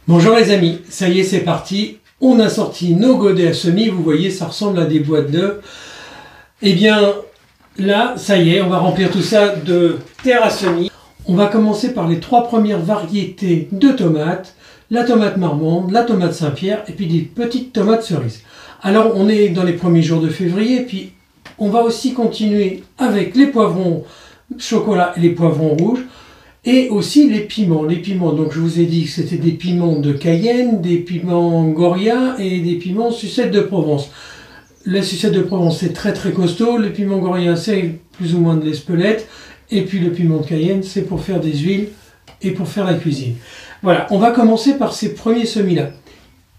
Bonjour les amis, ça y est c'est parti, on a sorti nos godets à semis, vous voyez ça ressemble à des boîtes d'œufs. Et bien là, ça y est, on va remplir tout ça de terre à semis. On va commencer par les trois premières variétés de tomates, la tomate marmande, la tomate Saint-Pierre et puis des petites tomates cerises. Alors on est dans les premiers jours de février, puis on va aussi continuer avec les poivrons chocolat et les poivrons rouges. Et aussi les piments. Les piments, donc je vous ai dit que c'était des piments de Cayenne, des piments Goria et des piments sucette de Provence. La sucette de Provence c'est très costaud, les piments Goria c'est plus ou moins de l'Espelette, et puis le piment de Cayenne c'est pour faire des huiles et pour faire la cuisine. Voilà, on va commencer par ces premiers semis-là.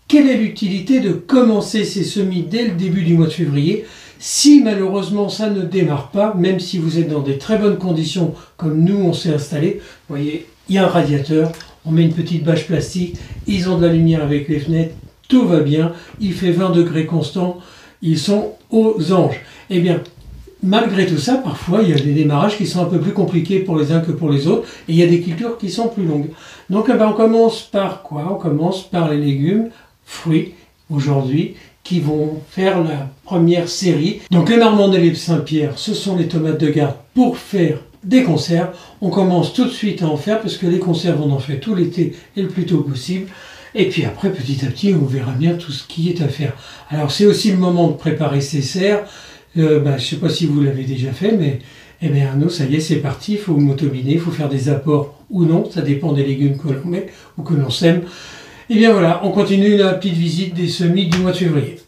Quelle est l'utilité de commencer ces semis dès le début du mois de février ? Si malheureusement ça ne démarre pas, même si vous êtes dans des très bonnes conditions comme nous on s'est installé, vous voyez, il y a un radiateur, on met une petite bâche plastique, ils ont de la lumière avec les fenêtres, tout va bien, il fait 20 degrés constant, ils sont aux anges. Eh bien, malgré tout ça, parfois il y a des démarrages qui sont un peu plus compliqués pour les uns que pour les autres, et il y a des cultures qui sont plus longues. Donc on commence par quoi? On commence par les légumes, fruits, aujourd'hui, qui vont faire la première série. Donc les marmandes et les Saint-Pierre, ce sont les tomates de garde pour faire des conserves. On commence tout de suite à en faire parce que les conserves on en fait tout l'été et le plus tôt possible. Et puis après petit à petit on verra bien tout ce qui est à faire. Alors c'est aussi le moment de préparer ses serres. Je ne sais pas si vous l'avez déjà fait, mais eh bien nous ça y est c'est parti, il faut motobiner, il faut faire des apports ou non, ça dépend des légumes que l'on met ou que l'on sème. Et bien voilà, on continue la petite visite des semis du mois de février.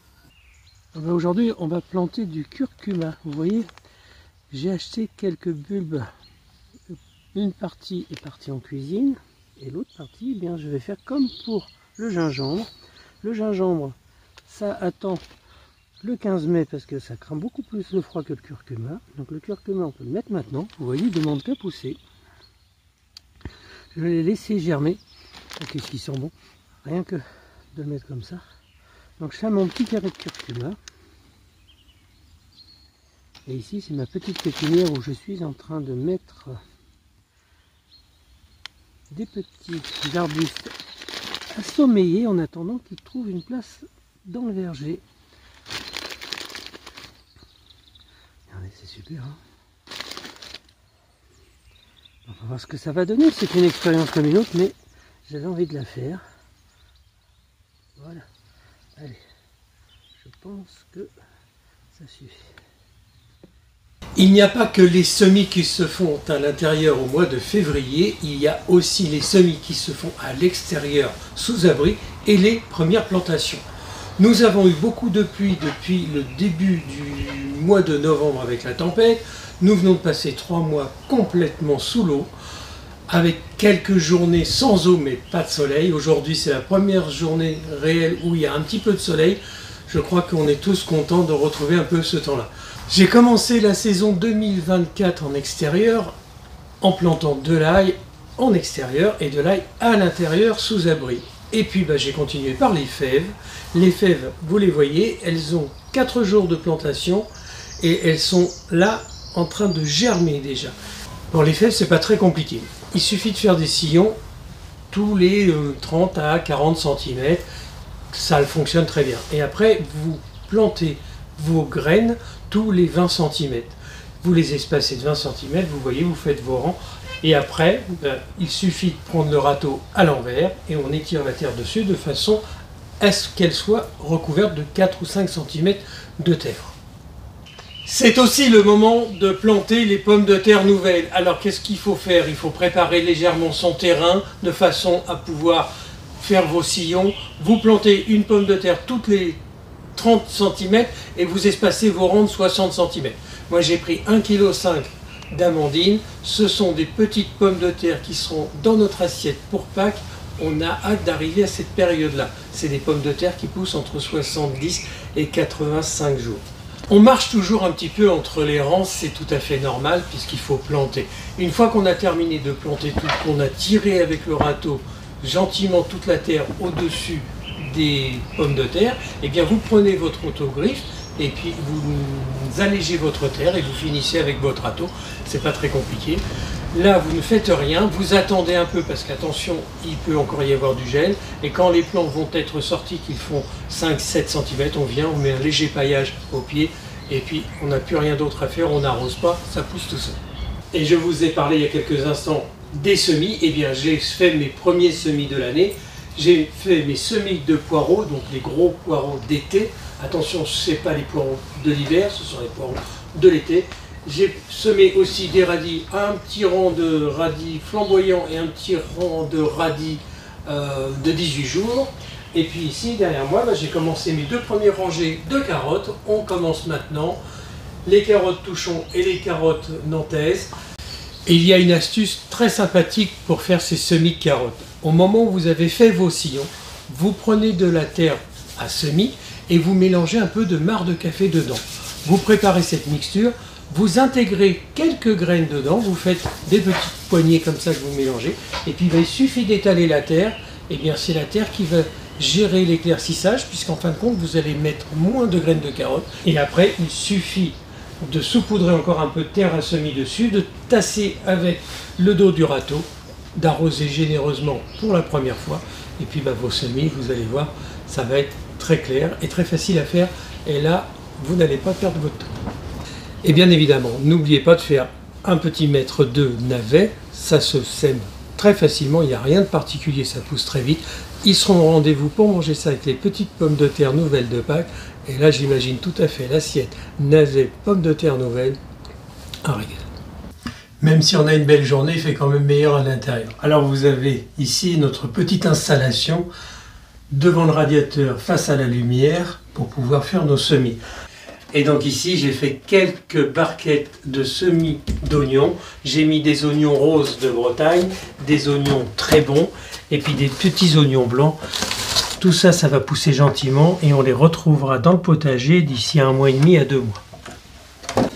Aujourd'hui, on va planter du curcuma. Vous voyez, j'ai acheté quelques bulbes. Une partie est partie en cuisine et l'autre partie, eh bien, je vais faire comme pour le gingembre. Le gingembre, ça attend le 15 mai parce que ça craint beaucoup plus le froid que le curcuma. Donc le curcuma, on peut le mettre maintenant. Vous voyez, il ne demande qu'à pousser. Je vais les laisser germer. Qu'est-ce qui sent bon? Rien que de le mettre comme ça. Donc je fais mon petit carré de curcuma. Et ici c'est ma petite pépinière où je suis en train de mettre des petits arbustes à sommeiller en attendant qu'ils trouvent une place dans le verger. Regardez, c'est super. Hein, on va voir ce que ça va donner. C'est une expérience comme une autre, mais j'avais envie de la faire. Voilà, allez, je pense que ça suffit. Il n'y a pas que les semis qui se font à l'intérieur au mois de février, il y a aussi les semis qui se font à l'extérieur sous abri et les premières plantations. Nous avons eu beaucoup de pluie depuis le début du mois de novembre avec la tempête. Nous venons de passer 3 mois complètement sous l'eau, avec quelques journées sans eau mais pas de soleil. Aujourd'hui c'est la première journée réelle où il y a un petit peu de soleil. Je crois qu'on est tous contents de retrouver un peu ce temps-là. J'ai commencé la saison 2024 en extérieur en plantant de l'ail en extérieur et de l'ail à l'intérieur sous abri. Et puis j'ai continué par les fèves. Les fèves, vous les voyez, elles ont 4 jours de plantation et elles sont là en train de germer déjà. Pour les fèves, c'est pas très compliqué. Il suffit de faire des sillons tous les 30 à 40 cm. Ça fonctionne très bien. Et après, vous plantez vos graines tous les 20 cm. Vous les espacez de 20 cm, vous voyez, vous faites vos rangs. Et après, il suffit de prendre le râteau à l'envers et on étire la terre dessus de façon à ce qu'elle soit recouverte de 4 ou 5 cm de terre. C'est aussi le moment de planter les pommes de terre nouvelles. Alors qu'est-ce qu'il faut faire? Il faut préparer légèrement son terrain de façon à pouvoir faire vos sillons. Vous plantez une pomme de terre toutes les 30 cm et vous espacez vos rangs de 60 cm. Moi j'ai pris 1,5 kg d'amandine. Ce sont des petites pommes de terre qui seront dans notre assiette pour Pâques. On a hâte d'arriver à cette période-là. C'est des pommes de terre qui poussent entre 70 et 85 jours. On marche toujours un petit peu entre les rangs, c'est tout à fait normal puisqu'il faut planter. Une fois qu'on a terminé de planter tout, qu'on a tiré avec le râteau gentiment toute la terre au-dessus des pommes de terre, et bien vous prenez votre autogriffe et puis vous allégez votre terre et vous finissez avec votre râteau. C'est pas très compliqué. Là, vous ne faites rien, vous attendez un peu parce qu'attention, il peut encore y avoir du gel. Et quand les plants vont être sortis, qu'ils font 5-7 cm, on vient, on met un léger paillage au pied. Et puis, on n'a plus rien d'autre à faire, on n'arrose pas, ça pousse tout seul. Et je vous ai parlé il y a quelques instants des semis. Eh bien, j'ai fait mes premiers semis de l'année. J'ai fait mes semis de poireaux, donc les gros poireaux d'été. Attention, ce n'est pas les poireaux de l'hiver, ce sont les poireaux de l'été. J'ai semé aussi des radis, un petit rang de radis flamboyants et un petit rang de radis de 18 jours. Et puis ici, derrière moi, j'ai commencé mes 2 premières rangées de carottes. On commence maintenant les carottes touchons et les carottes nantaises. Et il y a une astuce très sympathique pour faire ces semis de carottes. Au moment où vous avez fait vos sillons, vous prenez de la terre à semis et vous mélangez un peu de marc de café dedans. Vous préparez cette mixture. Vous intégrez quelques graines dedans, vous faites des petites poignées comme ça que vous mélangez, et puis il suffit d'étaler la terre, et bien c'est la terre qui va gérer l'éclaircissage, puisqu'en fin de compte vous allez mettre moins de graines de carottes, et après il suffit de saupoudrer encore un peu de terre à semis dessus, de tasser avec le dos du râteau, d'arroser généreusement pour la première fois, et puis vos semis, vous allez voir, ça va être très clair et très facile à faire, et là vous n'allez pas perdre votre temps. Et bien évidemment, n'oubliez pas de faire un petit mètre de navet, ça se sème très facilement, il n'y a rien de particulier, ça pousse très vite. Ils seront au rendez-vous pour manger ça avec les petites pommes de terre nouvelles de Pâques. Et là, j'imagine tout à fait l'assiette navet, pommes de terre nouvelles, un régal. Même si on a une belle journée, il fait quand même meilleur à l'intérieur. Alors vous avez ici notre petite installation devant le radiateur face à la lumière pour pouvoir faire nos semis. Et donc ici, j'ai fait quelques barquettes de semis d'oignons. J'ai mis des oignons roses de Bretagne, des oignons très bons, et puis des petits oignons blancs. Tout ça, ça va pousser gentiment et on les retrouvera dans le potager d'ici 1 mois et demi à 2 mois.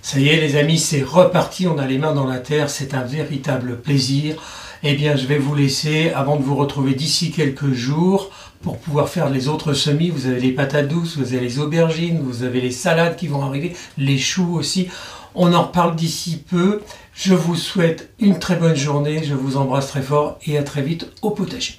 Ça y est les amis, c'est reparti, on a les mains dans la terre, c'est un véritable plaisir. Eh bien, je vais vous laisser avant de vous retrouver d'ici quelques jours pour pouvoir faire les autres semis. Vous avez les patates douces, vous avez les aubergines, vous avez les salades qui vont arriver, les choux aussi. On en reparle d'ici peu. Je vous souhaite une très bonne journée, je vous embrasse très fort et à très vite au potager.